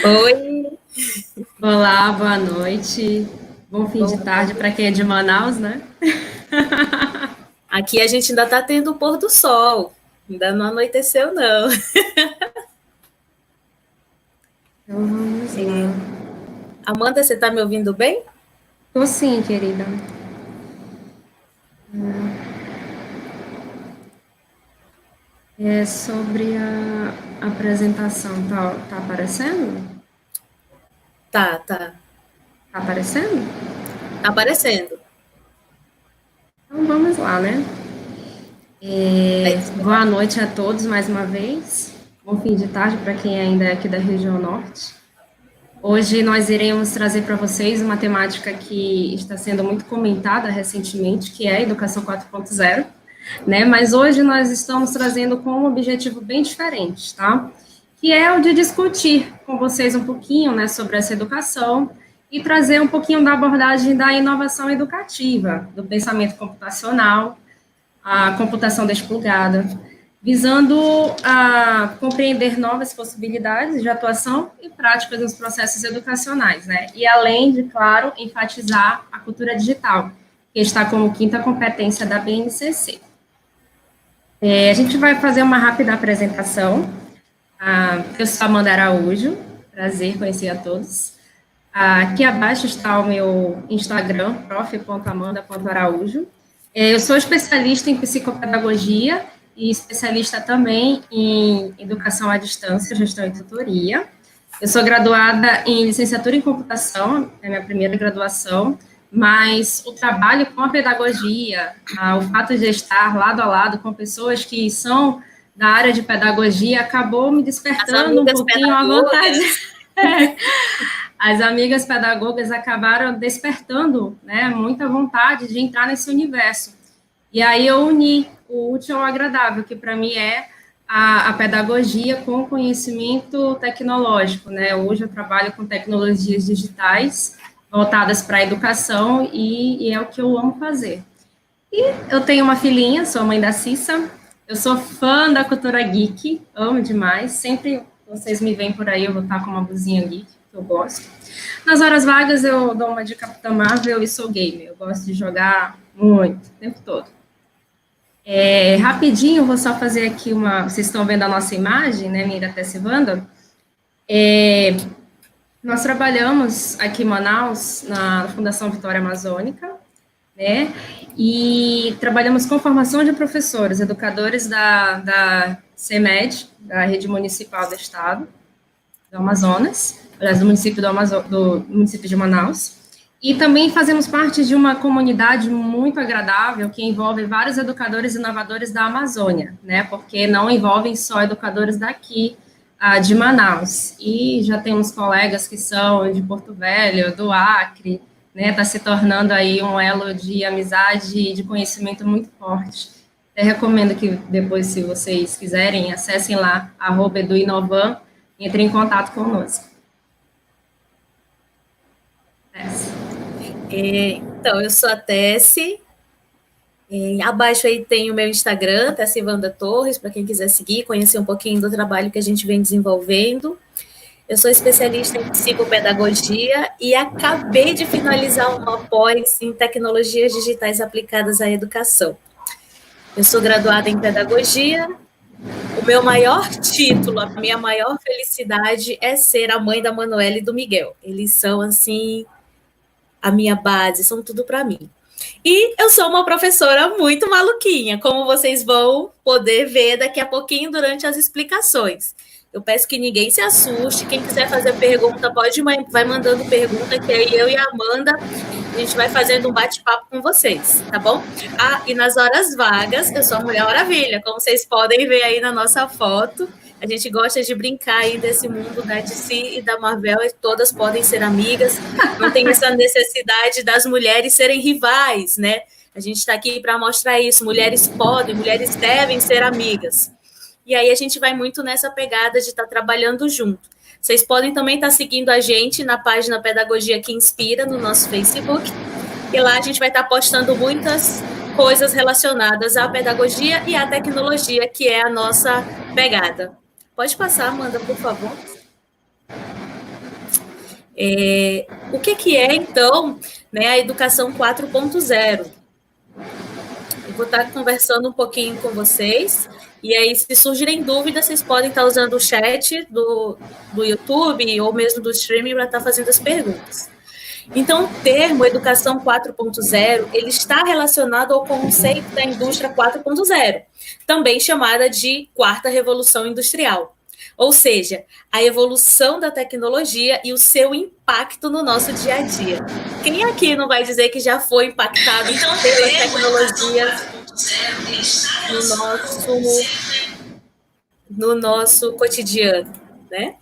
Oi, Olá, boa noite. Bom fim de bom, tarde para quem é de Manaus, né? aqui a gente ainda está tendo o pôr do sol, ainda não anoiteceu, não. Então vamos lá. Amanda, você está me ouvindo bem? Tô sim, querida. É sobre a apresentação. Tá aparecendo? Tá, tá, Tá aparecendo? tá aparecendo. Então vamos lá, né? Boa noite a todos mais uma vez. Bom fim de tarde para quem ainda é aqui da região norte. Hoje nós iremos trazer para vocês uma temática que está sendo muito comentada recentemente, que é a Educação 4.0, né? Mas hoje nós estamos trazendo com um objetivo bem diferente, tá? Que é o de discutir com vocês um pouquinho, né, sobre essa educação e trazer um pouquinho da abordagem da inovação educativa, do pensamento computacional, a computação desplugada, visando compreender novas possibilidades de atuação e práticas nos processos educacionais, né? E além de, claro, enfatizar a cultura digital, que está como quinta competência da BNCC. A gente vai fazer uma rápida apresentação. Eu sou Amanda Araújo, prazer conhecer a todos. Aqui abaixo está o meu Instagram, prof.amanda.araújo. Eu sou especialista em psicopedagogia e especialista também em educação à distância, gestão e tutoria. Eu sou graduada em licenciatura em computação, é a minha primeira graduação, mas o trabalho com a pedagogia, o fato de estar lado a lado com pessoas que são da área de pedagogia, acabou me As despertando um amigas pouquinho a vontade. pedagogas, As amigas pedagogas acabaram despertando, né, muita vontade de entrar nesse universo. E aí eu uni o útil ao agradável, que para mim é a pedagogia com conhecimento tecnológico, né? Hoje eu trabalho com tecnologias digitais voltadas para a educação e é o que eu amo fazer. E eu tenho uma filhinha, sou mãe da Cissa, eu sou fã da cultura geek, amo demais, sempre vocês me veem por aí, eu vou estar com uma blusinha geek, que eu gosto. Nas horas vagas eu dou uma de Capitã Marvel e sou gamer, eu gosto de jogar muito, o tempo todo. Rapidinho, vou só fazer aqui uma. Vocês estão vendo a nossa imagem, né, minha da Tessivanda? Nós trabalhamos aqui em Manaus, na Fundação Vitória Amazônica, né? E trabalhamos com formação de professores, educadores da CEMED, da Rede Municipal do Estado, do Amazonas, aliás, do município, do município de Manaus. E também fazemos parte de uma comunidade muito agradável que envolve vários educadores inovadores da Amazônia, né? Porque não envolvem só educadores daqui, de Manaus. E já temos colegas que são de Porto Velho, do Acre, né? Está se tornando aí um elo de amizade e de conhecimento muito forte. Eu recomendo que depois, se vocês quiserem, acessem lá, @eduinovan, e entrem em contato conosco. então eu sou a Tessi, abaixo aí tem o meu Instagram, Tessivanda Torres, para quem quiser seguir, conhecer um pouquinho do trabalho que a gente vem desenvolvendo. Eu sou especialista em psicopedagogia e acabei de finalizar uma pós em tecnologias digitais aplicadas à educação. Eu sou graduada em pedagogia. O meu maior título, a minha maior felicidade é ser a mãe da Manuela e do Miguel. Eles são, assim, a minha base, são tudo para mim. E eu sou uma professora muito maluquinha, como vocês vão poder ver daqui a pouquinho durante as explicações. Eu peço que ninguém se assuste. Quem quiser fazer pergunta, vai mandando pergunta, que aí eu e a Amanda a gente vai fazendo um bate-papo com vocês, tá bom? E nas horas vagas, eu sou a Mulher Maravilha, como vocês podem ver aí na nossa foto. A gente gosta de brincar aí desse mundo da DC e da Marvel, e todas podem ser amigas. Não tem essa necessidade das mulheres serem rivais, né? A gente está aqui para mostrar isso. Mulheres podem, mulheres devem ser amigas. E aí a gente vai muito nessa pegada de estar trabalhando junto. Vocês podem também estar seguindo a gente na página Pedagogia que Inspira, no nosso Facebook. E lá a gente vai estar postando muitas coisas relacionadas à pedagogia e à tecnologia, que é a nossa pegada. Pode passar, Amanda, por favor. O que é, então, né, a educação 4.0? Eu vou estar conversando um pouquinho com vocês, e aí, se surgirem dúvidas, vocês podem estar usando o chat do YouTube ou mesmo do streaming para estar fazendo as perguntas. Então, o termo Educação 4.0, ele está relacionado ao conceito da indústria 4.0, também chamada de Quarta Revolução Industrial. Ou seja, a evolução da tecnologia e o seu impacto no nosso dia a dia. Quem aqui não vai dizer que já foi impactado pelas tecnologias no nosso cotidiano, né?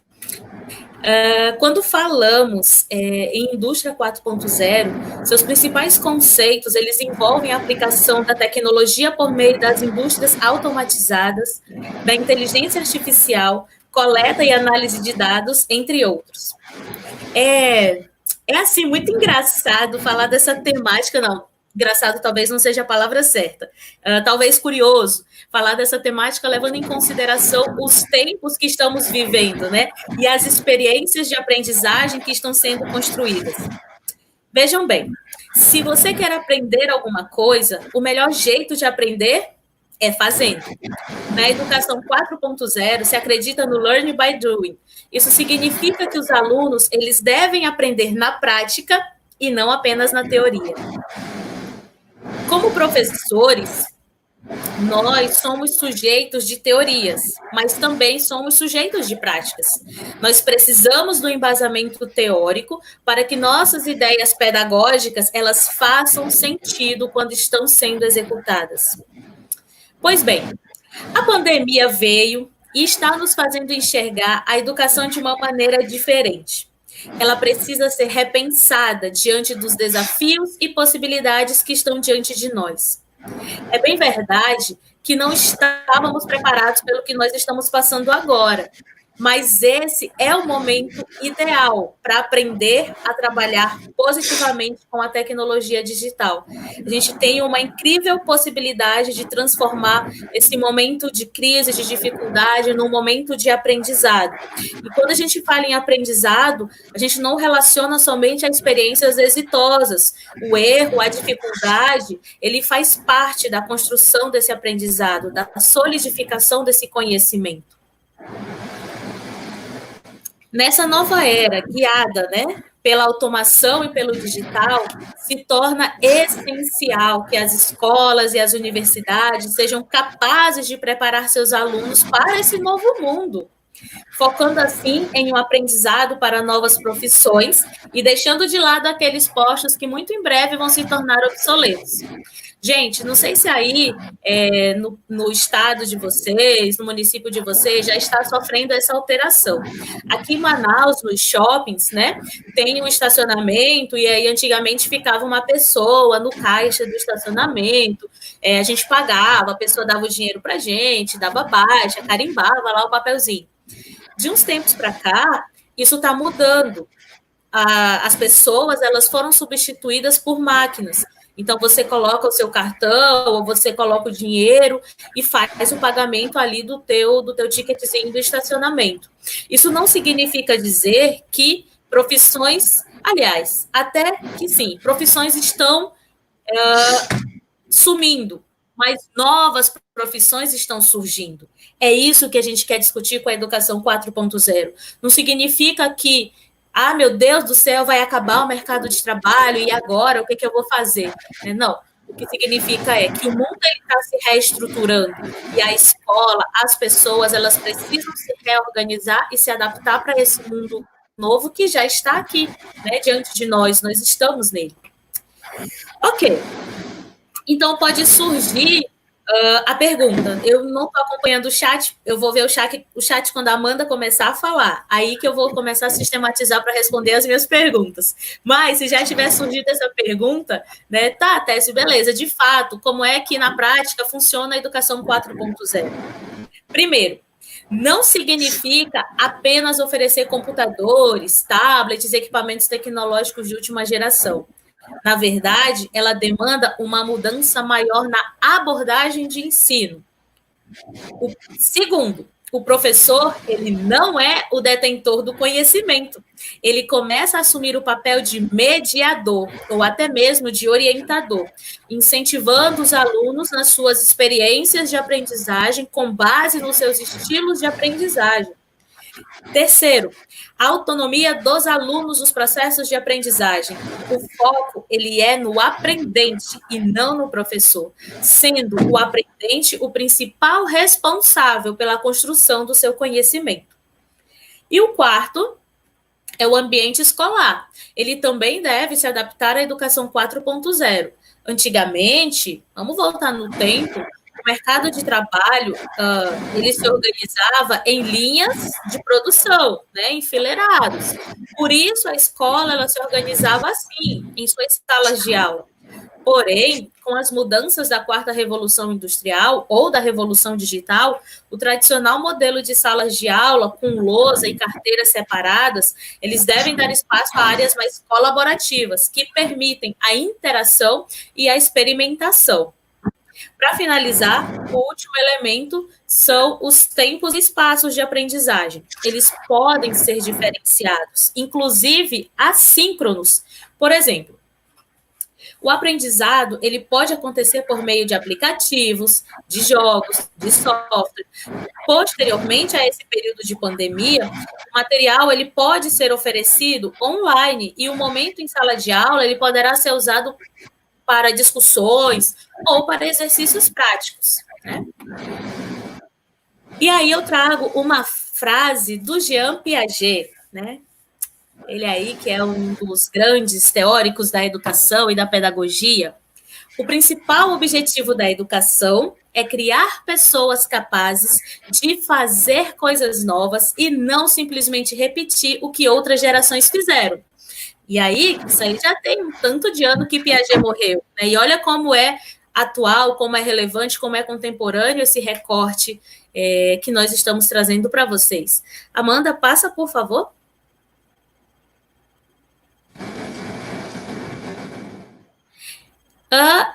Quando falamos em indústria 4.0, seus principais conceitos, eles envolvem a aplicação da tecnologia por meio das indústrias automatizadas, da inteligência artificial, coleta e análise de dados, entre outros. Assim, muito engraçado falar dessa temática, não, engraçado talvez não seja a palavra certa, talvez curioso, falar dessa temática levando em consideração os tempos que estamos vivendo, né? E as experiências de aprendizagem que estão sendo construídas. Vejam bem, se você quer aprender alguma coisa, o melhor jeito de aprender é fazendo. Na educação 4.0, se acredita no learning by doing. Isso significa que os alunos, eles devem aprender na prática e não apenas na teoria. Como professores, nós somos sujeitos de teorias, mas também somos sujeitos de práticas. Nós precisamos do embasamento teórico para que nossas ideias pedagógicas elas façam sentido quando estão sendo executadas. Pois bem, a pandemia veio e está nos fazendo enxergar a educação de uma maneira diferente. Ela precisa ser repensada diante dos desafios e possibilidades que estão diante de nós. É bem verdade que não estávamos preparados pelo que nós estamos passando agora, mas esse é o momento ideal para aprender a trabalhar positivamente com a tecnologia digital. A gente tem uma incrível possibilidade de transformar esse momento de crise, de dificuldade, num momento de aprendizado. E quando a gente fala em aprendizado, a gente não relaciona somente a experiências exitosas. O erro, a dificuldade, ele faz parte da construção desse aprendizado, da solidificação desse conhecimento. Nessa nova era, guiada, né, pela automação e pelo digital, se torna essencial que as escolas e as universidades sejam capazes de preparar seus alunos para esse novo mundo, focando assim em um aprendizado para novas profissões e deixando de lado aqueles postos que muito em breve vão se tornar obsoletos. Gente, não sei se aí no estado de vocês, no município de vocês, já está sofrendo essa alteração. Aqui em Manaus, nos shoppings, né, tem um estacionamento e aí antigamente ficava uma pessoa no caixa do estacionamento, a gente pagava, a pessoa dava o dinheiro para a gente, dava baixa, carimbava lá o papelzinho. De uns tempos para cá, isso está mudando. As pessoas elas foram substituídas por máquinas. Então, você coloca o seu cartão, ou você coloca o dinheiro e faz o pagamento ali do teu ticketzinho do estacionamento. Isso não significa dizer que profissões, aliás, até que sim, profissões estão sumindo, mas novas profissões estão surgindo. É isso que a gente quer discutir com a educação 4.0. Não significa que meu Deus do céu, vai acabar o mercado de trabalho e agora o que eu vou fazer? Não, o que significa é que o mundo está se reestruturando e a escola, as pessoas, elas precisam se reorganizar e se adaptar para esse mundo novo que já está aqui, né, diante de nós estamos nele. Ok, então pode surgir a pergunta. Eu não estou acompanhando o chat, eu vou ver o chat quando a Amanda começar a falar. Aí que eu vou começar a sistematizar para responder as minhas perguntas. Mas se já tiver surgido essa pergunta, né? Tá, Técio, beleza. De fato, como é que na prática funciona a educação 4.0? Primeiro, não significa apenas oferecer computadores, tablets, equipamentos tecnológicos de última geração. Na verdade, ela demanda uma mudança maior na abordagem de ensino. Segundo, o professor, ele não é o detentor do conhecimento. Ele começa a assumir o papel de mediador, ou até mesmo de orientador, incentivando os alunos nas suas experiências de aprendizagem com base nos seus estilos de aprendizagem. Terceiro, a autonomia dos alunos nos processos de aprendizagem. O foco, ele é no aprendente e não no professor, sendo o aprendente o principal responsável pela construção do seu conhecimento. E o quarto é o ambiente escolar. Ele também deve se adaptar à educação 4.0. Antigamente, vamos voltar no tempo, o mercado de trabalho, ele se organizava em linhas de produção, né, enfileirados. Por isso, a escola ela se organizava assim, em suas salas de aula. Porém, com as mudanças da quarta revolução industrial ou da revolução digital, o tradicional modelo de salas de aula com lousa e carteiras separadas, eles devem dar espaço a áreas mais colaborativas, que permitem a interação e a experimentação. Para finalizar, o último elemento são os tempos e espaços de aprendizagem. Eles podem ser diferenciados, inclusive assíncronos. Por exemplo, o aprendizado ele pode acontecer por meio de aplicativos, de jogos, de software. Posteriormente a esse período de pandemia, o material ele pode ser oferecido online e o momento em sala de aula ele poderá ser usado para discussões ou para exercícios práticos, né? E aí eu trago uma frase do Jean Piaget, né? Ele aí que é um dos grandes teóricos da educação e da pedagogia. O principal objetivo da educação é criar pessoas capazes de fazer coisas novas e não simplesmente repetir o que outras gerações fizeram. E aí, isso aí já tem um tanto de ano que Piaget morreu, né? E olha como é atual, como é relevante, como é contemporâneo esse recorte que nós estamos trazendo para vocês. Amanda, passa, por favor.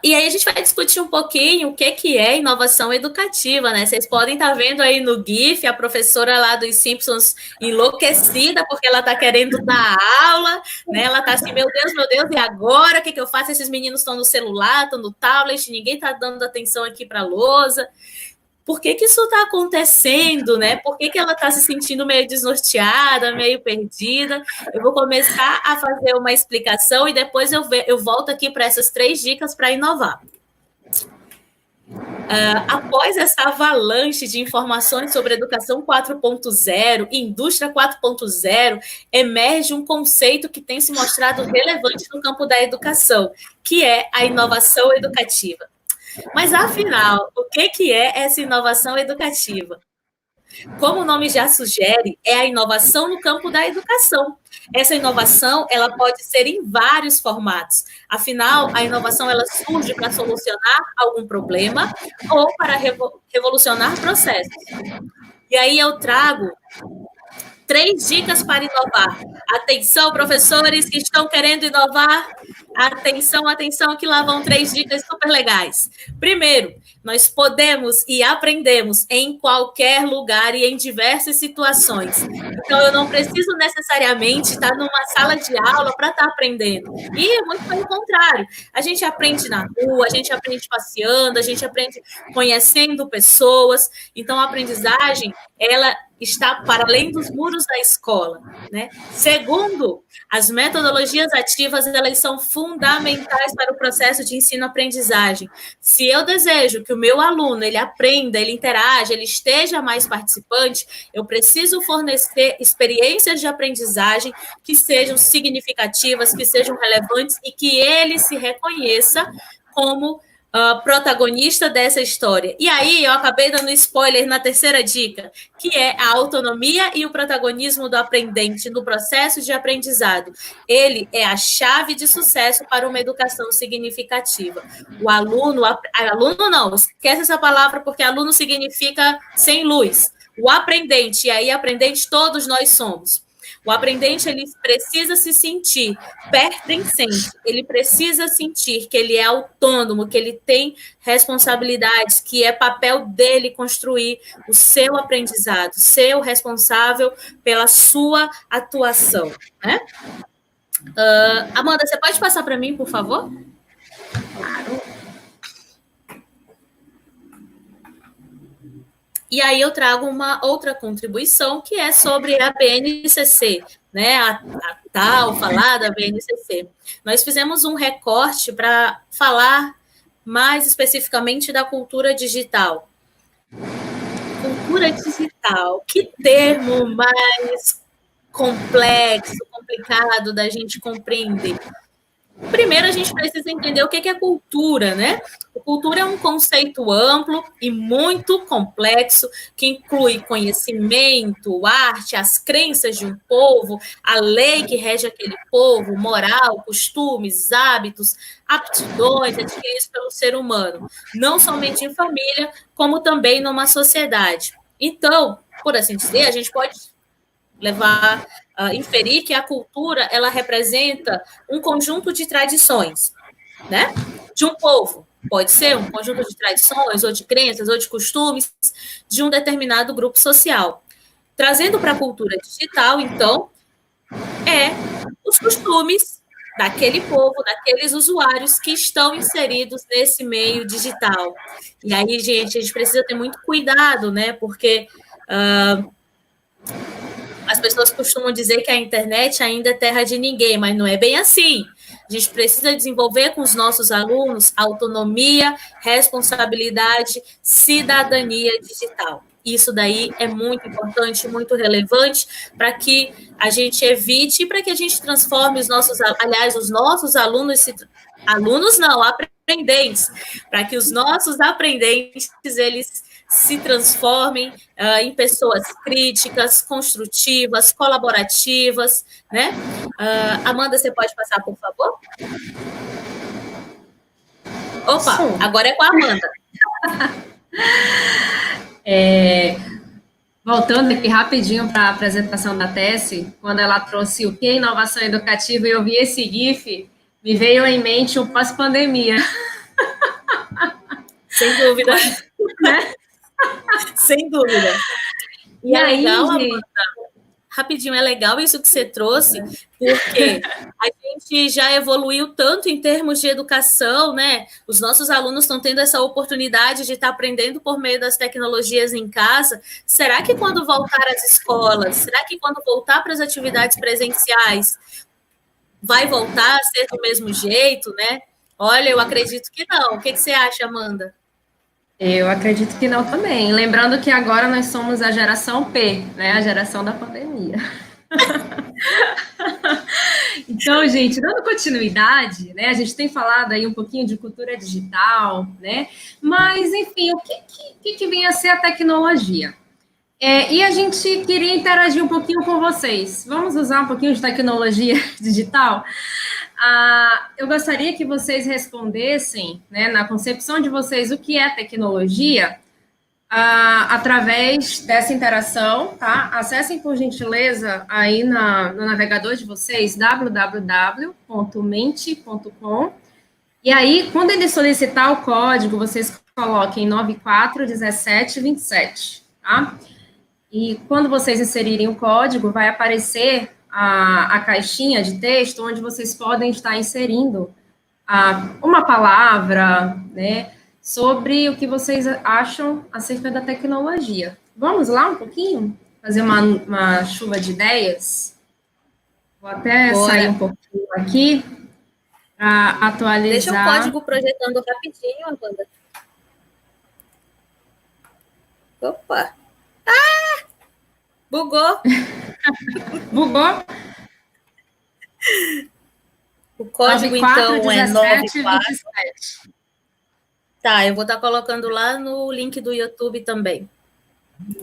E aí a gente vai discutir um pouquinho o que é inovação educativa, né? Vocês podem estar vendo aí no GIF a professora lá dos Simpsons enlouquecida porque ela está querendo dar aula, né? Ela está assim, meu Deus, e agora? O que eu faço? Esses meninos estão no celular, estão no tablet, ninguém está dando atenção aqui para a lousa. Por que isso está acontecendo, né? Por que ela está se sentindo meio desnorteada, meio perdida? Eu vou começar a fazer uma explicação e depois eu volto aqui para essas 3 dicas para inovar. Após essa avalanche de informações sobre educação 4.0 e indústria 4.0, emerge um conceito que tem se mostrado relevante no campo da educação, que é a inovação educativa. Mas, afinal, o que é essa inovação educativa? Como o nome já sugere, é a inovação no campo da educação. Essa inovação ela pode ser em vários formatos. Afinal, a inovação ela surge para solucionar algum problema ou para revolucionar processos. E aí eu trago 3 dicas para inovar. Atenção, professores que estão querendo inovar. Atenção, atenção, que lá vão 3 dicas super legais. Primeiro, nós podemos e aprendemos em qualquer lugar e em diversas situações. Então, eu não preciso necessariamente estar numa sala de aula para estar aprendendo. E é muito pelo contrário. A gente aprende na rua, a gente aprende passeando, a gente aprende conhecendo pessoas. Então, a aprendizagem, ela está para além dos muros da escola, né? Segundo, as metodologias ativas elas são fundamentais para o processo de ensino-aprendizagem. Se eu desejo que o meu aluno ele aprenda, ele interaja, ele esteja mais participante, eu preciso fornecer experiências de aprendizagem que sejam significativas, que sejam relevantes e que ele se reconheça como protagonista dessa história. E aí, eu acabei dando spoiler na 3ª dica, que é a autonomia e o protagonismo do aprendente no processo de aprendizado. Ele é a chave de sucesso para uma educação significativa. O aluno não, esquece essa palavra, porque aluno significa sem luz. O aprendente, e aí aprendente todos nós somos. O aprendente, ele precisa se sentir pertencente, ele precisa sentir que ele é autônomo, que ele tem responsabilidades, que é papel dele construir o seu aprendizado, ser o responsável pela sua atuação, né? Amanda, você pode passar para mim, por favor? Claro. E aí eu trago uma outra contribuição, que é sobre a BNCC, né? A tal falada BNCC. Nós fizemos um recorte para falar mais especificamente da cultura digital. Cultura digital, que termo mais complexo, complicado da gente compreender. Primeiro, a gente precisa entender o que é cultura, né? Cultura é um conceito amplo e muito complexo que inclui conhecimento, arte, as crenças de um povo, a lei que rege aquele povo, moral, costumes, hábitos, aptidões adquiridos pelo ser humano, não somente em família, como também numa sociedade. Então, por assim dizer, a gente pode levar inferir que a cultura ela representa um conjunto de tradições, né? De um povo. Pode ser um conjunto de tradições, ou de crenças, ou de costumes de um determinado grupo social. Trazendo para a cultura digital, então, os costumes daquele povo, daqueles usuários que estão inseridos nesse meio digital. E aí, gente, a gente precisa ter muito cuidado, né? Porque as pessoas costumam dizer que a internet ainda é terra de ninguém, mas não é bem assim. A gente precisa desenvolver com os nossos alunos autonomia, responsabilidade, cidadania digital. Isso daí é muito importante, muito relevante para que a gente evite, para que a gente transforme os nossos alunos, alunos não, aprendentes, para que os nossos aprendentes, eles se transformem em pessoas críticas, construtivas, colaborativas, né? Amanda, você pode passar, por favor? Opa, sim. Agora é com a Amanda. Voltando aqui rapidinho para a apresentação da Tessie, quando ela trouxe o que é inovação educativa e eu vi esse GIF, me veio em mente o pós-pandemia. Sem dúvida. Né? Sem dúvida. E aí, legal, gente... Amanda, rapidinho, é legal isso que você trouxe, porque a gente já evoluiu tanto em termos de educação, né? Os nossos alunos estão tendo essa oportunidade de estar aprendendo por meio das tecnologias em casa. Será que quando voltar às escolas, será que quando voltar para as atividades presenciais, vai voltar a ser do mesmo jeito, né? Olha, eu acredito que não. O que você acha, Amanda? Eu acredito que não também. Lembrando que agora nós somos a geração P, né? A geração da pandemia. Então, gente, dando continuidade, né? A gente tem falado aí um pouquinho de cultura digital, né? Mas, enfim, o que vem a ser a tecnologia? E a gente queria interagir um pouquinho com vocês. Vamos usar um pouquinho de tecnologia digital? Eu gostaria que vocês respondessem, né, na concepção de vocês, o que é tecnologia, através dessa interação, tá? Acessem, por gentileza, aí no navegador de vocês, www.mente.com, e aí, quando ele solicitar o código, vocês coloquem 941727, tá? E quando vocês inserirem o código, vai aparecer a caixinha de texto onde vocês podem estar inserindo uma palavra, né, sobre o que vocês acham acerca da tecnologia. Vamos lá um pouquinho? Fazer uma chuva de ideias? Vou até sair um pouquinho aqui para atualizar. Deixa o código projetando rapidinho, Amanda. Opa! Bugou! Bugou? O código, 94, então, 17, é 94. Tá, eu vou estar colocando lá no link do YouTube também.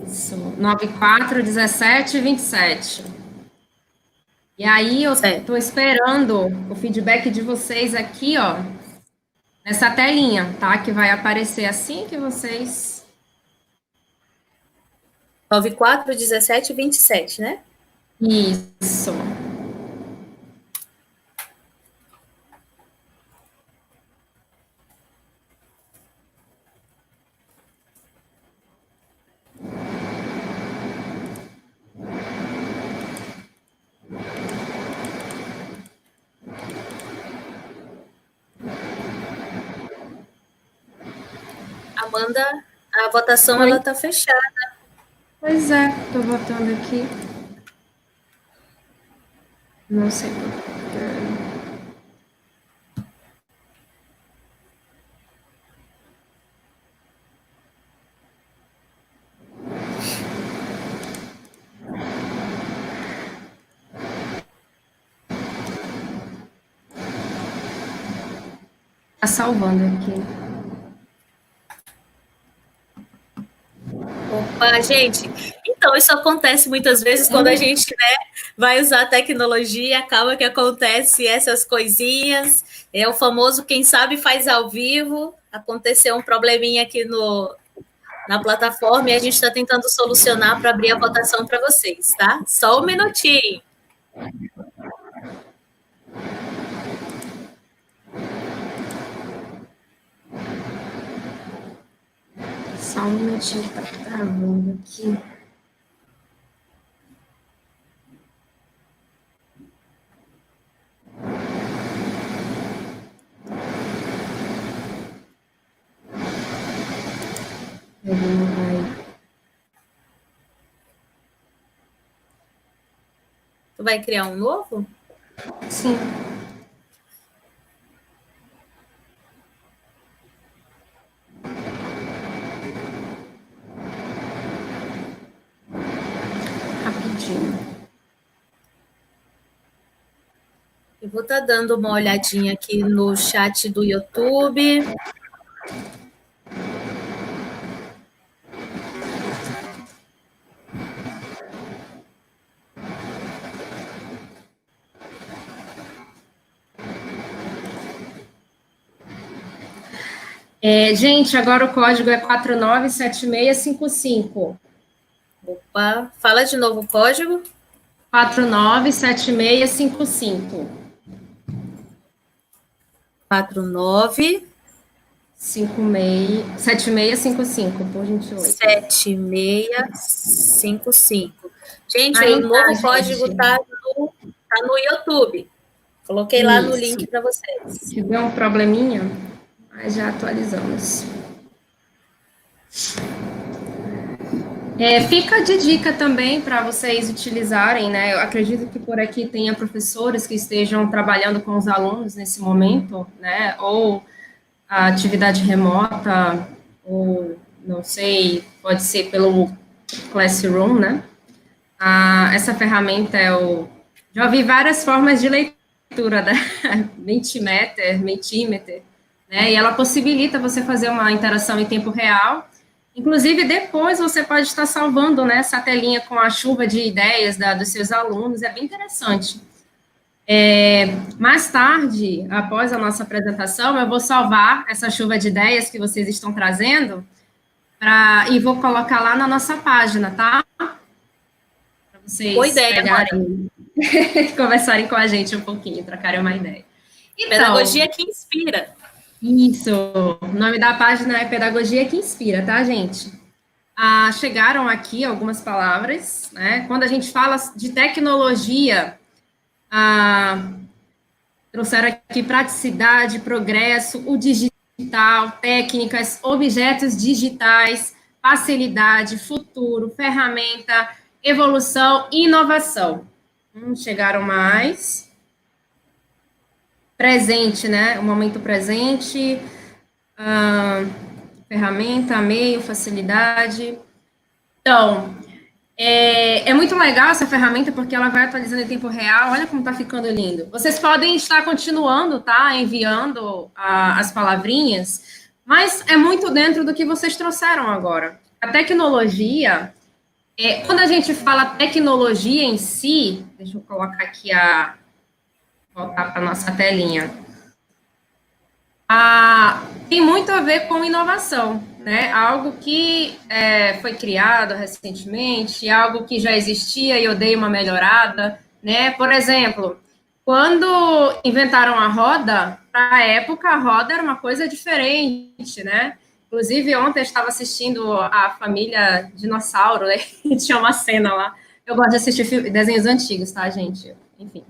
Isso, 941727. E aí, eu estou esperando o feedback de vocês aqui, ó, nessa telinha, tá? Que vai aparecer assim que vocês... 941727, né? Isso. Amanda, a votação ela Oi? está fechada. Pois é, tô botando aqui. Não sei por quê. Tá salvando aqui. Opa, gente. Então, isso acontece muitas vezes quando a gente, né, vai usar a tecnologia, acaba que acontece essas coisinhas. É o famoso quem sabe faz ao vivo. Aconteceu um probleminha aqui na plataforma e a gente está tentando solucionar para abrir a votação para vocês, tá? Só um minutinho. Só um minutinho que tá travando aqui. Ele não vai. Tu vai criar um novo? Sim. Rapidinho. Eu vou estar dando uma olhadinha aqui no chat do YouTube. Gente, agora o código é 497655. Opa, fala de novo o código. 497655. 49 7655, por gentileza. 7655. Gente, Aí o tá, novo código gente. tá no YouTube. Coloquei lá no Isso. link para vocês. Tive um probleminha, mas já atualizamos. Fica de dica também para vocês utilizarem, né? Eu acredito que por aqui tenha professores que estejam trabalhando com os alunos nesse momento, né? Ou a atividade remota, ou não sei, pode ser pelo Classroom, né? Essa ferramenta já ouvi várias formas de leitura, né? Mentimeter, né? E ela possibilita você fazer uma interação em tempo real. Inclusive, depois você pode estar salvando, né, essa telinha com a chuva de ideias dos seus alunos, é bem interessante. Mais tarde, após a nossa apresentação, eu vou salvar essa chuva de ideias que vocês estão trazendo e vou colocar lá na nossa página, tá? Para Boa vocês ideia, Amanda. pegarem, conversarem com a gente um pouquinho, trocarem uma ideia. Então, Pedagogia que inspira. isso. O nome da página é Pedagogia que Inspira, tá, gente? Chegaram aqui algumas palavras, né? Quando a gente fala de tecnologia, trouxeram aqui praticidade, progresso, o digital, técnicas, objetos digitais, facilidade, futuro, ferramenta, evolução e inovação. Chegaram mais. Presente, né? O momento presente, ferramenta, meio, facilidade. Então, é muito legal essa ferramenta porque ela vai atualizando em tempo real. Olha como tá ficando lindo. Vocês podem estar continuando, tá? Enviando as palavrinhas, mas é muito dentro do que vocês trouxeram agora. A tecnologia, quando a gente fala tecnologia em si, deixa eu colocar aqui voltar para nossa telinha. tem muito a ver com inovação, né? Algo que foi criado recentemente, algo que já existia e eu dei uma melhorada, né? Por exemplo, quando inventaram a roda, para a época a roda era uma coisa diferente, né? Inclusive, ontem eu estava assistindo a família Dinossauro, né? E tinha uma cena lá. Eu gosto de assistir desenhos antigos, tá, gente? Enfim.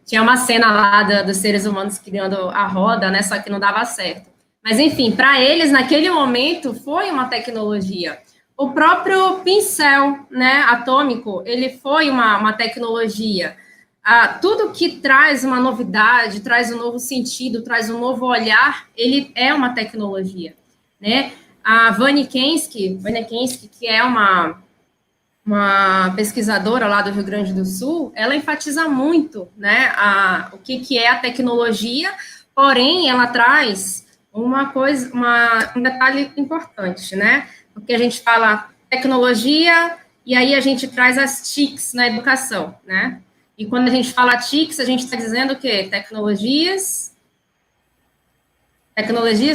Tinha uma cena lá dos seres humanos criando a roda, né? Só que não dava certo. Mas, enfim, para eles, naquele momento, foi uma tecnologia. O próprio pincel, né, atômico, ele foi uma tecnologia. Tudo que traz uma novidade, traz um novo sentido, traz um novo olhar, ele é uma tecnologia, né? A Vani Kensky, que é uma pesquisadora lá do Rio Grande do Sul, ela enfatiza muito, né, o que é a tecnologia, porém ela traz um detalhe importante, né, porque a gente fala tecnologia e aí a gente traz as TICs na educação, né, e quando a gente fala TICs, a gente está dizendo o quê? Tecnologias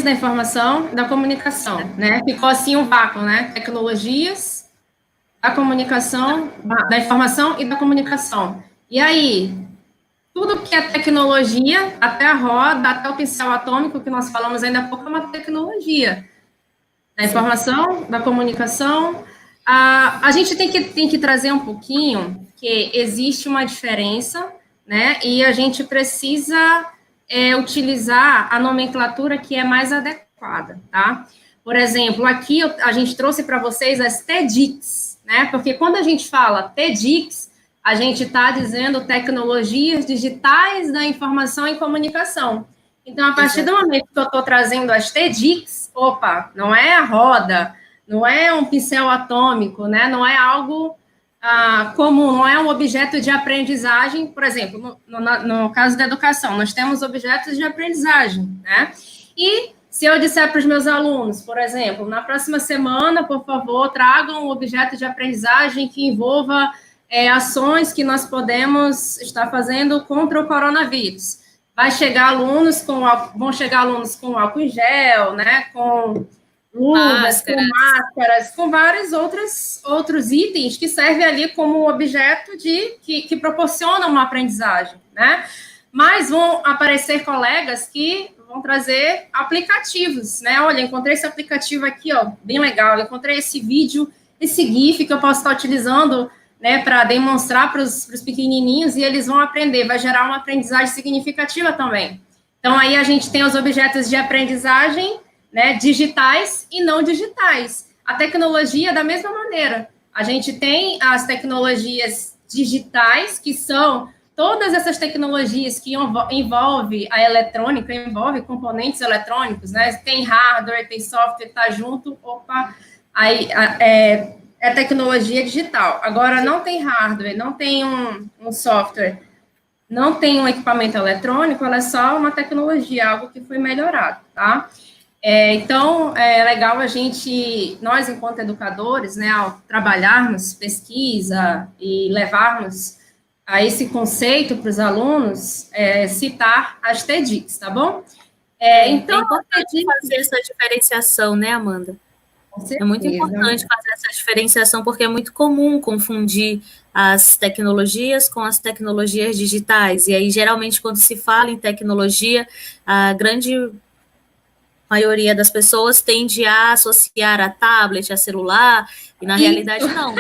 da informação e da comunicação, né, ficou assim um vácuo, né, tecnologias da comunicação, da informação e da comunicação. E aí, tudo que é tecnologia, até a roda, até o pincel atômico, que nós falamos ainda há pouco, é uma tecnologia. Da informação, da comunicação. A gente tem que trazer um pouquinho que existe uma diferença, né? E a gente precisa utilizar a nomenclatura que é mais adequada, tá? Por exemplo, aqui a gente trouxe para vocês as TEDx, né? Porque quando a gente fala TEDx, a gente está dizendo tecnologias digitais da informação e comunicação. Então, a partir do momento que eu estou trazendo as TEDx, opa, não é a roda, não é um pincel atômico, né? Não é algo comum, não é um objeto de aprendizagem. Por exemplo, no caso da educação, nós temos objetos de aprendizagem, né? E se eu disser para os meus alunos, por exemplo, na próxima semana, por favor, tragam um objeto de aprendizagem que envolva ações que nós podemos estar fazendo contra o coronavírus. Vão chegar alunos com álcool em gel, né, com luvas, com máscaras, com vários outros itens que servem ali como objeto que proporcionam uma aprendizagem, né? Mas vão aparecer colegas que vão trazer aplicativos, né? Olha, encontrei esse aplicativo aqui, ó, bem legal, encontrei esse vídeo, esse GIF que eu posso estar utilizando, né, para demonstrar para os pequenininhos e eles vão aprender, vai gerar uma aprendizagem significativa também. Então, aí a gente tem os objetos de aprendizagem, né, digitais e não digitais. A tecnologia, da mesma maneira. A gente tem as tecnologias digitais, que são todas essas tecnologias que envolvem a eletrônica, envolvem componentes eletrônicos, né? Tem hardware, tem software, tá junto, opa, aí é tecnologia digital. Agora, não tem hardware, não tem um software, não tem um equipamento eletrônico, ela é só uma tecnologia, algo que foi melhorado, tá? Então, é legal nós, enquanto educadores, né, ao trabalharmos pesquisa e levarmos a esse conceito para os alunos, citar as TEDx, tá bom? Então, é importante fazer essa diferenciação, né, Amanda? É muito importante fazer essa diferenciação, porque é muito comum confundir as tecnologias com as tecnologias digitais. E aí, geralmente, quando se fala em tecnologia, a grande maioria das pessoas tende a associar a tablet, a celular, e na realidade não.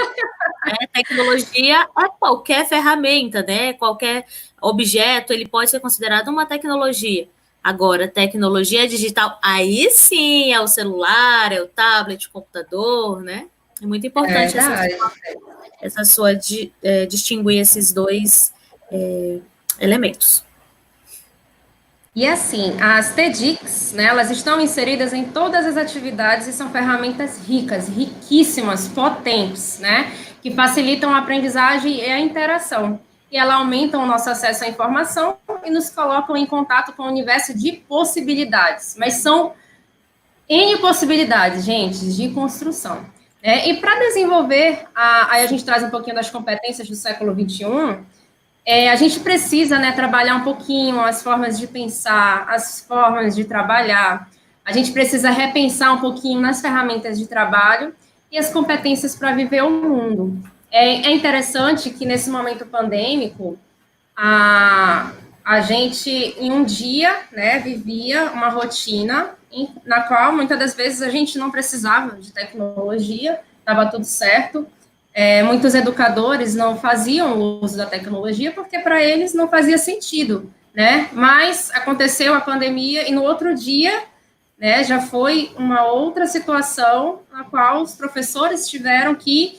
Tecnologia é qualquer ferramenta, né? Qualquer objeto, ele pode ser considerado uma tecnologia. Agora, tecnologia digital, aí sim é o celular, é o tablet, o computador, né? É muito importante essa sua distinguir esses dois elementos. E assim, as TEDx, né, elas estão inseridas em todas as atividades e são ferramentas ricas, riquíssimas, potentes, né, que facilitam a aprendizagem e a interação. E elas aumentam o nosso acesso à informação e nos colocam em contato com o universo de possibilidades. Mas são N possibilidades, gente, de construção. E para desenvolver, aí a gente traz um pouquinho das competências do século XXI, A gente precisa, né, trabalhar um pouquinho as formas de pensar, as formas de trabalhar. A gente precisa repensar um pouquinho nas ferramentas de trabalho e as competências para viver o mundo. É interessante que, nesse momento pandêmico, a gente, em um dia, né, vivia uma rotina na qual, muitas das vezes, a gente não precisava de tecnologia, estava tudo certo. Muitos educadores não faziam uso da tecnologia porque para eles não fazia sentido, né? Mas aconteceu a pandemia e no outro dia, né, já foi uma outra situação na qual os professores tiveram que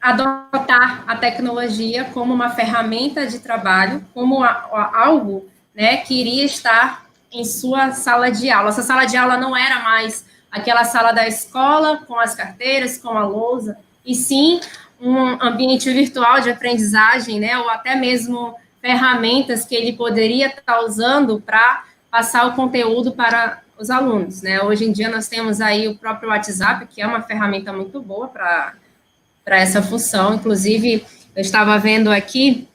adotar a tecnologia como uma ferramenta de trabalho, como algo, né, que iria estar em sua sala de aula. Essa sala de aula não era mais aquela sala da escola com as carteiras, com a lousa, e sim um ambiente virtual de aprendizagem, né, ou até mesmo ferramentas que ele poderia estar usando para passar o conteúdo para os alunos, né? Hoje em dia nós temos aí o próprio WhatsApp, que é uma ferramenta muito boa para essa função. Inclusive, eu estava vendo aqui,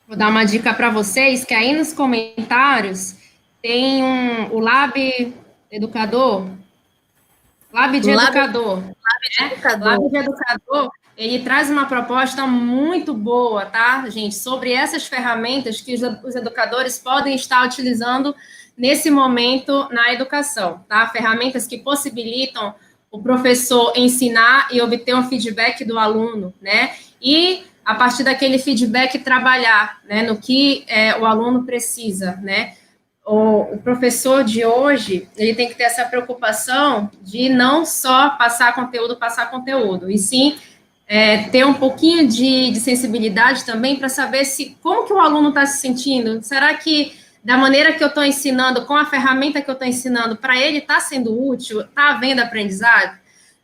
vou dar uma dica para vocês, que aí nos comentários tem o Lab Educador, Lab de Educador. Lab de Educador, ele traz uma proposta muito boa, tá, gente, sobre essas ferramentas que os educadores podem estar utilizando nesse momento na educação, tá? Ferramentas que possibilitam o professor ensinar e obter um feedback do aluno, né? E, a partir daquele feedback, trabalhar, né, no que o aluno precisa, né? O professor de hoje, ele tem que ter essa preocupação de não só passar conteúdo, e sim ter um pouquinho de sensibilidade também para saber como que o aluno está se sentindo. Será que da maneira que eu estou ensinando, com a ferramenta que eu estou ensinando, para ele está sendo útil, está havendo aprendizado?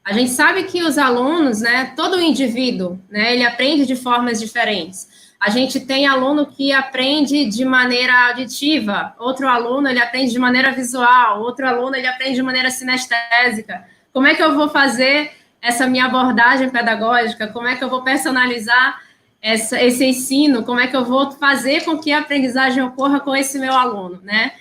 A gente sabe que os alunos, né, todo indivíduo, né, ele aprende de formas diferentes. A gente tem aluno que aprende de maneira auditiva, outro aluno ele aprende de maneira visual, outro aluno ele aprende de maneira sinestésica. Como é que eu vou fazer essa minha abordagem pedagógica? Como é que eu vou personalizar esse ensino? Como é que eu vou fazer com que a aprendizagem ocorra com esse meu aluno, né?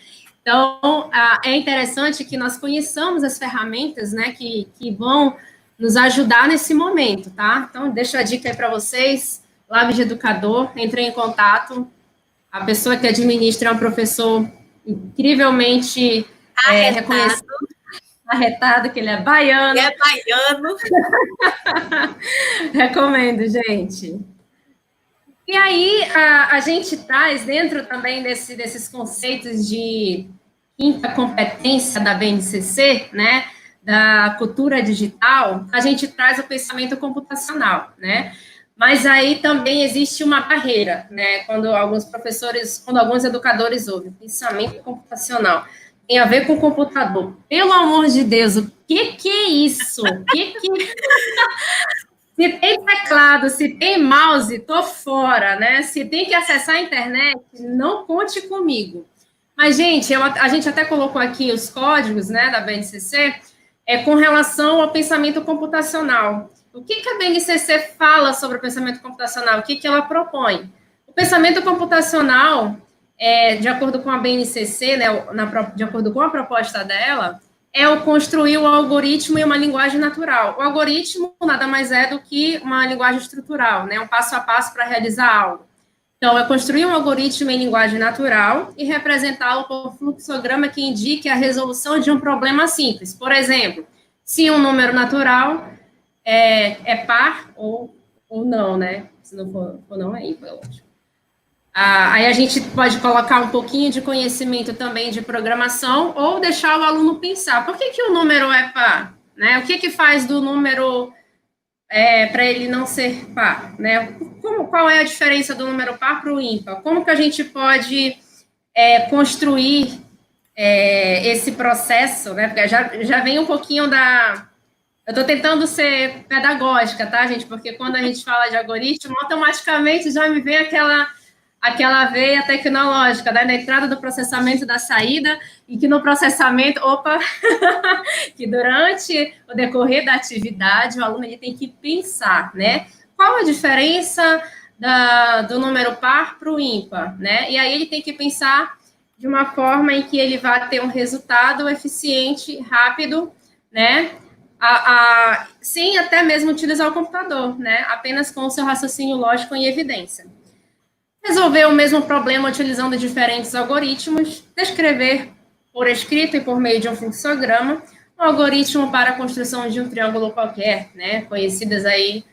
Então, é interessante que nós conheçamos as ferramentas, né, que vão nos ajudar nesse momento, tá? Então, deixo a dica aí para vocês, Lab de Educador, entrei em contato, a pessoa que administra é um professor incrivelmente reconhecido, arretado, que ele é baiano. Ele é baiano. Recomendo, gente. E aí, a gente traz, dentro também desses conceitos de quinta competência da BNCC, né, da cultura digital, a gente traz o pensamento computacional, né? Mas aí também existe uma barreira, né? Quando alguns educadores ouvem pensamento computacional, tem a ver com computador. Pelo amor de Deus, o que é isso? Se tem teclado, se tem mouse, tô fora, né? Se tem que acessar a internet, não conte comigo. Mas, gente, a gente até colocou aqui os códigos, né, da BNCC, com relação ao pensamento computacional. O que a BNCC fala sobre o pensamento computacional? O que ela propõe? O pensamento computacional, de acordo com a BNCC, né, de acordo com a proposta dela, é o construir um algoritmo e uma linguagem natural. O algoritmo nada mais é do que uma linguagem estrutural, né, um passo a passo para realizar algo. Então, é construir um algoritmo em linguagem natural e representá-lo por um fluxograma que indique a resolução de um problema simples. Por exemplo, se um número natural é par ou não, né? Se não for não, é ímpar, ótimo. Aí a gente pode colocar um pouquinho de conhecimento também de programação ou deixar o aluno pensar, por que o número é par? Né? O que faz do número para ele não ser par? Né? Qual é a diferença do número par para o ímpar? Como que a gente pode construir esse processo? Né? Porque já vem um pouquinho da... Eu estou tentando ser pedagógica, tá, gente? Porque quando a gente fala de algoritmo, automaticamente já me vem aquela veia tecnológica, né, da entrada do processamento e da saída, e que no processamento, que durante o decorrer da atividade, o aluno ele tem que pensar, né, qual a diferença do número par para o ímpar, né? E aí ele tem que pensar de uma forma em que ele vai ter um resultado eficiente, rápido, né? Sem até mesmo utilizar o computador, né? Apenas com o seu raciocínio lógico em evidência. Resolver o mesmo problema utilizando diferentes algoritmos, descrever por escrito e por meio de um fluxograma, um algoritmo para a construção de um triângulo qualquer, né? Conhecidas aí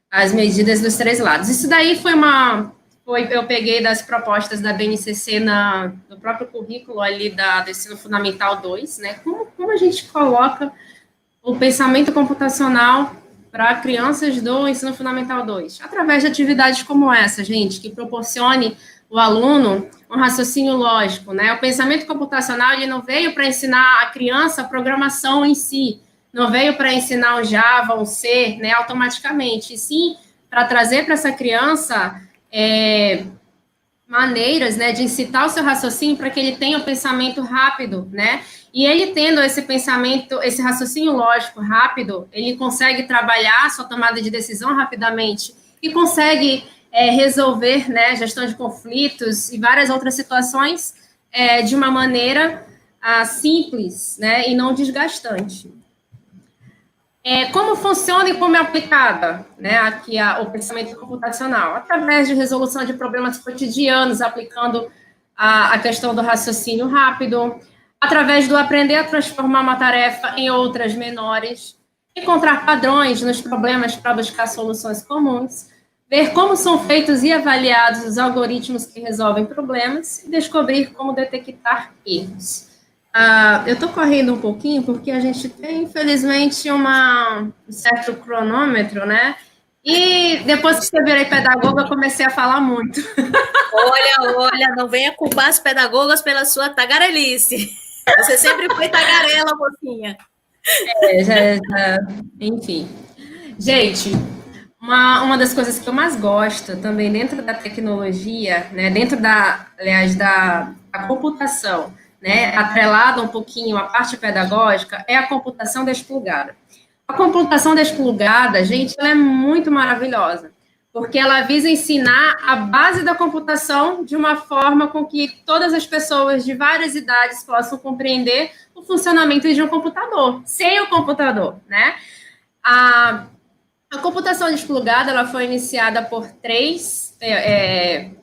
as medidas dos três lados. Isso daí eu peguei das propostas da BNCC no próprio currículo ali do Ensino Fundamental 2, né? Como a gente coloca o pensamento computacional para crianças do Ensino Fundamental 2? Através de atividades como essa, gente, que proporcione o aluno um raciocínio lógico, né? O pensamento computacional, ele não veio para ensinar a criança a programação em si, não veio para ensinar o Java, o C, né, automaticamente, e sim para trazer para essa criança maneiras, né, de incitar o seu raciocínio para que ele tenha um pensamento rápido, né? E ele tendo esse pensamento, esse raciocínio lógico rápido, ele consegue trabalhar a sua tomada de decisão rapidamente e consegue resolver, né, gestão de conflitos e várias outras situações de uma maneira simples, né, e não desgastante. Como funciona e como é aplicada, né, aqui o pensamento computacional? Através de resolução de problemas cotidianos, aplicando a questão do raciocínio rápido, através do aprender a transformar uma tarefa em outras menores, encontrar padrões nos problemas para buscar soluções comuns, ver como são feitos e avaliados os algoritmos que resolvem problemas e descobrir como detectar erros. Eu estou correndo um pouquinho porque a gente tem, infelizmente, um certo cronômetro, né? E depois que eu virei pedagoga, eu comecei a falar muito. Olha, não venha culpar as pedagogas pela sua tagarelice. Você sempre foi tagarela, mocinha. Enfim. Gente, uma das coisas que eu mais gosto também dentro da tecnologia, né, dentro da computação, né, atrelada um pouquinho à parte pedagógica, é a computação desplugada. A computação desplugada, gente, ela é muito maravilhosa, porque ela visa ensinar a base da computação de uma forma com que todas as pessoas de várias idades possam compreender o funcionamento de um computador, sem o computador, né? A computação desplugada, ela foi iniciada por três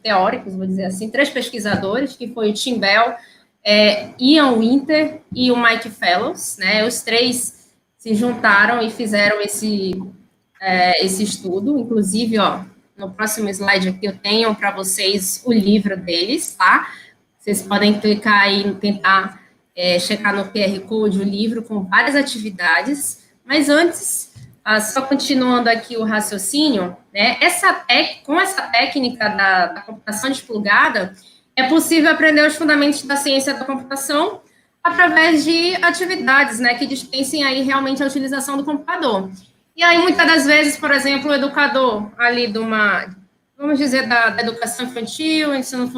teóricos, vou dizer assim, três pesquisadores, que foi o Tim Bell, Ian Winter e o Mike Fellows, né? Os três se juntaram e fizeram esse estudo. Inclusive, ó, no próximo slide aqui eu tenho para vocês o livro deles, tá? Vocês podem clicar aí e tentar checar no QR Code o livro com várias atividades. Mas antes, só continuando aqui o raciocínio, né? Com essa técnica da computação desplugada, é possível aprender os fundamentos da ciência da computação através de atividades, né, que dispensem aí realmente a utilização do computador. E aí, muitas das vezes, por exemplo, o educador ali vamos dizer, da educação infantil, ensino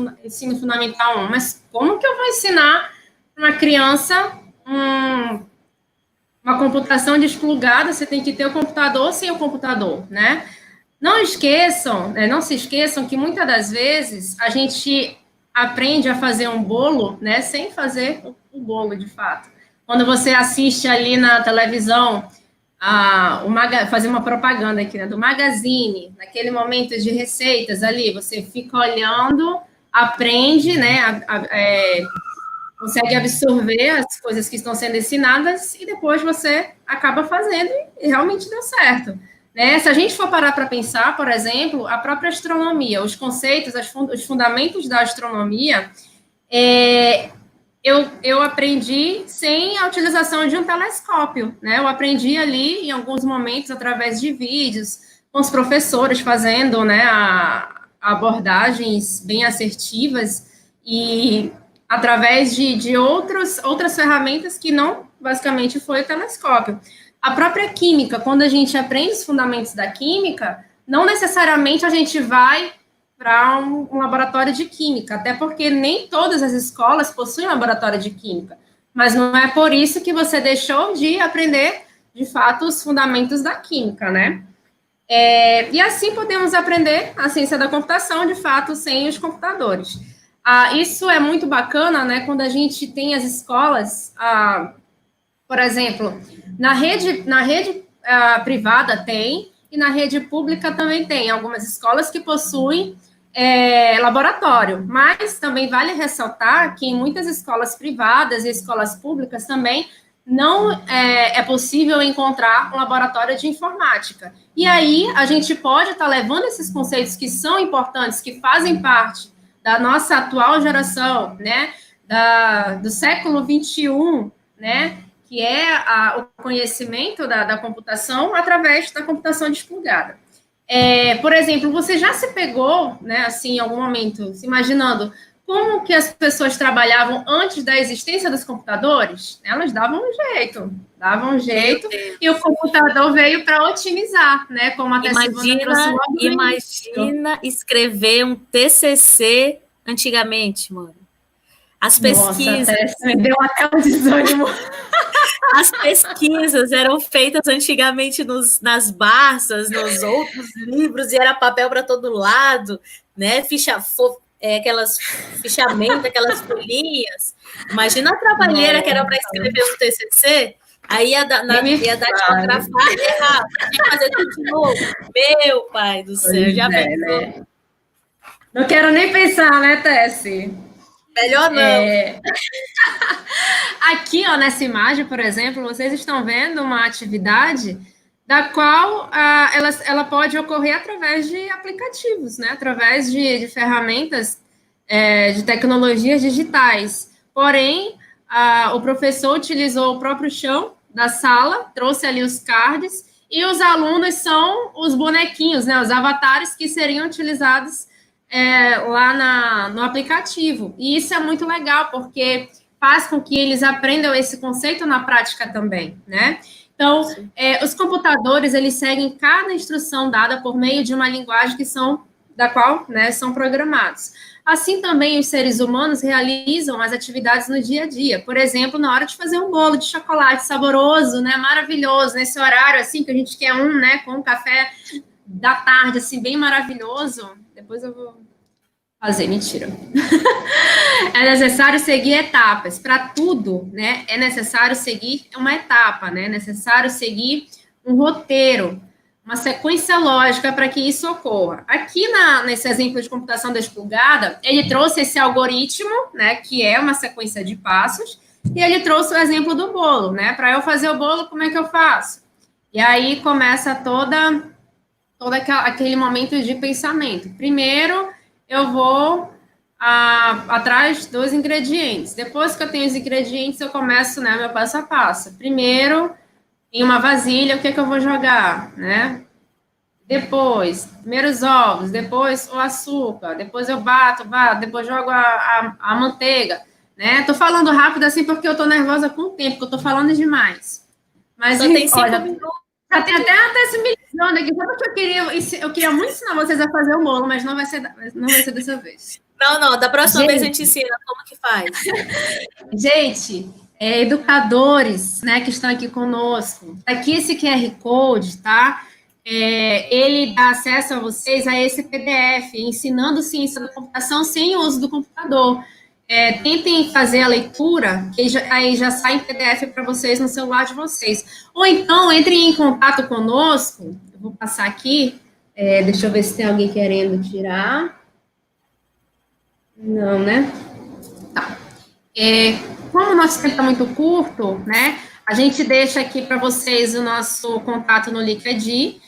fundamental 1, mas como que eu vou ensinar uma criança uma computação desplugada? Você tem que ter o computador sem o computador, né? Não se esqueçam que muitas das vezes a gente aprende a fazer um bolo, né, sem fazer o bolo de fato. Quando você assiste ali na televisão, fazer uma propaganda aqui, né, do Magazine, naquele momento de receitas ali, você fica olhando, aprende, né, consegue absorver as coisas que estão sendo ensinadas e depois você acaba fazendo e realmente deu certo. Né? Se a gente for parar para pensar, por exemplo, a própria astronomia, os conceitos, os fundamentos da astronomia, eu aprendi sem a utilização de um telescópio, né? Eu aprendi ali, em alguns momentos, através de vídeos, com os professores fazendo, né, abordagens bem assertivas e através de outras ferramentas que não, basicamente, foi o telescópio. A própria química, quando a gente aprende os fundamentos da química, não necessariamente a gente vai para um laboratório de química, até porque nem todas as escolas possuem laboratório de química, mas não é por isso que você deixou de aprender, de fato, os fundamentos da química, né? E assim podemos aprender a ciência da computação, de fato, sem os computadores. Isso é muito bacana, né, quando a gente tem as escolas, por exemplo, na rede privada tem, e na rede pública também tem algumas escolas que possuem laboratório, mas também vale ressaltar que em muitas escolas privadas e escolas públicas também não é possível encontrar um laboratório de informática. E aí a gente pode estar levando esses conceitos que são importantes, que fazem parte da nossa atual geração, né, do século XXI, né, que é o conhecimento da computação através da computação desplugada. Por exemplo, você já se pegou, né, assim, em algum momento, se imaginando como que as pessoas trabalhavam antes da existência dos computadores? Elas davam um jeito, e o computador veio para otimizar, né, como até Silvana trouxe logo no início. Imagina escrever um TCC antigamente, mano. As pesquisas... Nossa, me deu até um desânimo. As pesquisas eram feitas antigamente nas Barças, nos outros livros, e era papel para todo lado, né? Aquelas fichamento, aquelas folhinhas. Imagina a trabalheira que era para escrever um TCC, aí ia dar tipografar e errar, tinha que fazer tudo de novo. Meu pai do céu, já pensou? Né? Não quero nem pensar, né, Tessi? Melhor não. Aqui, ó, nessa imagem, por exemplo, vocês estão vendo uma atividade da qual ela pode ocorrer através de aplicativos, né? Através de ferramentas de tecnologias digitais. Porém, o professor utilizou o próprio chão da sala, trouxe ali os cards, e os alunos são os bonequinhos, né? Os avatares que seriam utilizados lá no aplicativo. E isso é muito legal, porque faz com que eles aprendam esse conceito na prática também, né? Então, os computadores, eles seguem cada instrução dada por meio de uma linguagem da qual, né, são programados. Assim também os seres humanos realizam as atividades no dia a dia. Por exemplo, na hora de fazer um bolo de chocolate saboroso, né, maravilhoso, nesse horário, assim, que a gente quer né, com um café da tarde, assim, bem maravilhoso. Depois eu vou fazer, mentira. É necessário seguir etapas. Para tudo, né, é necessário seguir uma etapa, né? É necessário seguir um roteiro, uma sequência lógica para que isso ocorra. Aqui nesse exemplo de computação desplugada, ele trouxe esse algoritmo, né, que é uma sequência de passos, e ele trouxe o exemplo do bolo, né? Para eu fazer o bolo, como é que eu faço? E aí começa todo aquele momento de pensamento. Primeiro, eu vou atrás dos ingredientes. Depois que eu tenho os ingredientes, eu começo, né, meu passo a passo. Primeiro, em uma vasilha, o que eu vou jogar, né? Depois, primeiro os ovos, depois o açúcar, depois eu bato, depois jogo a manteiga, né? Tô falando rápido assim porque eu tô nervosa com o tempo, que eu tô falando demais. Mas só tem 5 minutos. Já tem até esse milhão aqui, só porque eu queria muito ensinar vocês a fazer o bolo, mas não vai ser dessa vez. Não, da próxima vez a gente ensina como que faz. Gente, educadores, né, que estão aqui conosco, aqui esse QR Code, tá? Ele dá acesso a vocês a esse PDF, ensinando ciência da computação sem o uso do computador. Tentem fazer a leitura, que aí já sai em PDF para vocês no celular de vocês. Ou então, entrem em contato conosco. Eu vou passar aqui. Deixa eu ver se tem alguém querendo tirar. Não, né? Tá. Como o nosso tempo está muito curto, né? A gente deixa aqui para vocês o nosso contato no Liquid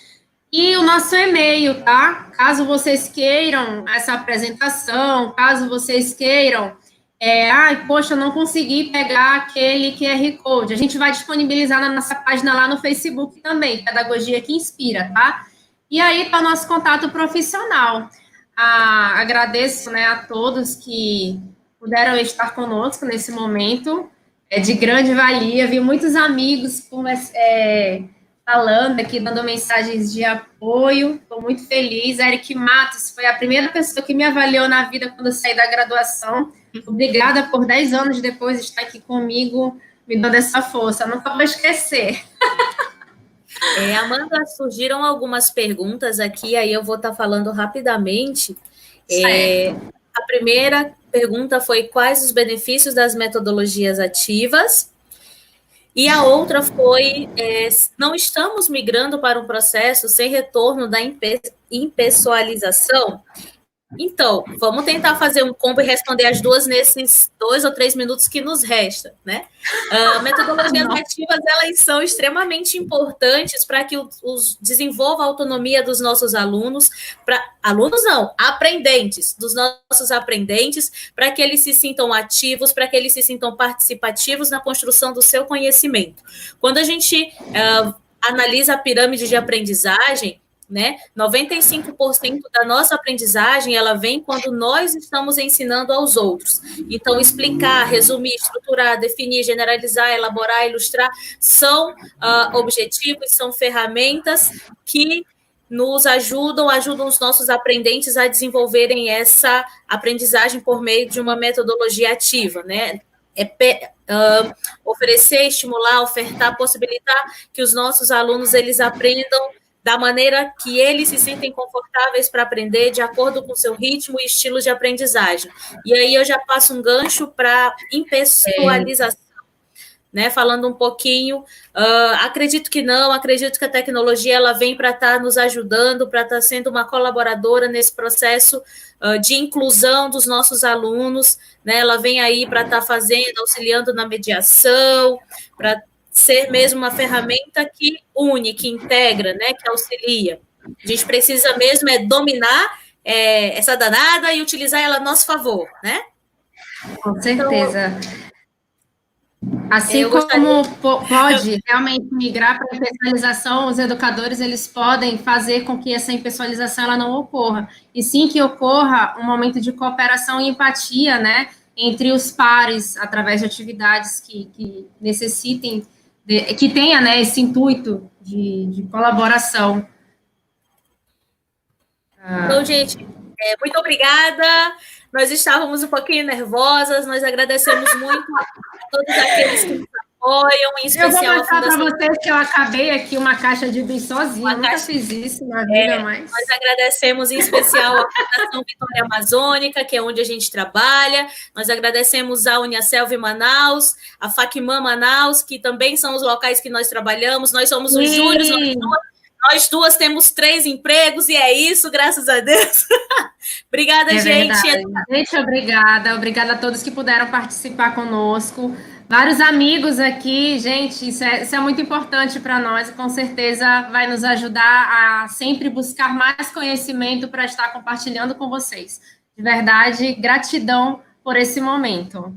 e o nosso e-mail, tá? Caso vocês queiram essa apresentação, caso vocês queiram poxa, eu não consegui pegar aquele QR Code. A gente vai disponibilizar na nossa página lá no Facebook também, Pedagogia que Inspira, tá? E aí está o nosso contato profissional. Agradeço, né, a todos que puderam estar conosco nesse momento. De grande valia. Vi muitos amigos falando aqui, dando mensagens de apoio. Estou muito feliz. Eric Matos foi a primeira pessoa que me avaliou na vida quando eu saí da graduação. Obrigada por 10 anos depois estar aqui comigo, me dando essa força. Nunca vou esquecer. Amanda, surgiram algumas perguntas aqui, aí eu vou estar falando rapidamente. Certo. A primeira pergunta foi quais os benefícios das metodologias ativas? E a outra foi: não estamos migrando para um processo sem retorno da impessoalização? Então, vamos tentar fazer um combo e responder as duas nesses 2 ou 3 minutos que nos resta, né? Metodologias ativas, elas são extremamente importantes para que desenvolva a autonomia dos nossos alunos, alunos não, aprendentes, dos nossos aprendentes, para que eles se sintam ativos, para que eles se sintam participativos na construção do seu conhecimento. Quando a gente analisa a pirâmide de aprendizagem, né? 95% da nossa aprendizagem ela vem quando nós estamos ensinando aos outros. Então, explicar, resumir, estruturar, definir, generalizar, elaborar, ilustrar são objetivos, são ferramentas que nos ajudam os nossos aprendentes a desenvolverem essa aprendizagem por meio de uma metodologia ativa, né? Oferecer, estimular, ofertar, possibilitar que os nossos alunos eles aprendam da maneira que eles se sentem confortáveis para aprender, de acordo com o seu ritmo e estilo de aprendizagem. E aí eu já passo um gancho para impessoalização, né? Falando um pouquinho, acredito que não, acredito que a tecnologia ela vem para estar nos ajudando, para estar sendo uma colaboradora nesse processo de inclusão dos nossos alunos, né? Ela vem aí para estar fazendo, auxiliando na mediação, para ser mesmo uma ferramenta que une, que integra, né, que auxilia. A gente precisa mesmo dominar essa danada e utilizar ela a nosso favor, né? Com certeza. Então, assim como pode realmente migrar para a impessoalização, os educadores eles podem fazer com que essa impessoalização ela não ocorra, e sim que ocorra um momento de cooperação e empatia, né, entre os pares, através de atividades que necessitem que tenha, né, esse intuito de colaboração. Então, gente, muito obrigada. Nós estávamos um pouquinho nervosas, nós agradecemos muito a todos aqueles que nos apoiam, em especial eu vou mostrar para vocês que eu acabei aqui uma caixa de bem sozinha, nunca fiz isso na vida, mas... Nós agradecemos em especial a Fundação Vitória Amazônica, que é onde a gente trabalha, nós agradecemos a Uniaselv Manaus, a Facman Manaus, que também são os locais que nós trabalhamos, nós somos os júniores, nós duas temos 3 empregos, e é isso, graças a Deus. Obrigada, gente. Gente, obrigada a todos que puderam participar conosco. Vários amigos aqui, gente, isso é muito importante para nós e com certeza vai nos ajudar a sempre buscar mais conhecimento para estar compartilhando com vocês. De verdade, gratidão por esse momento.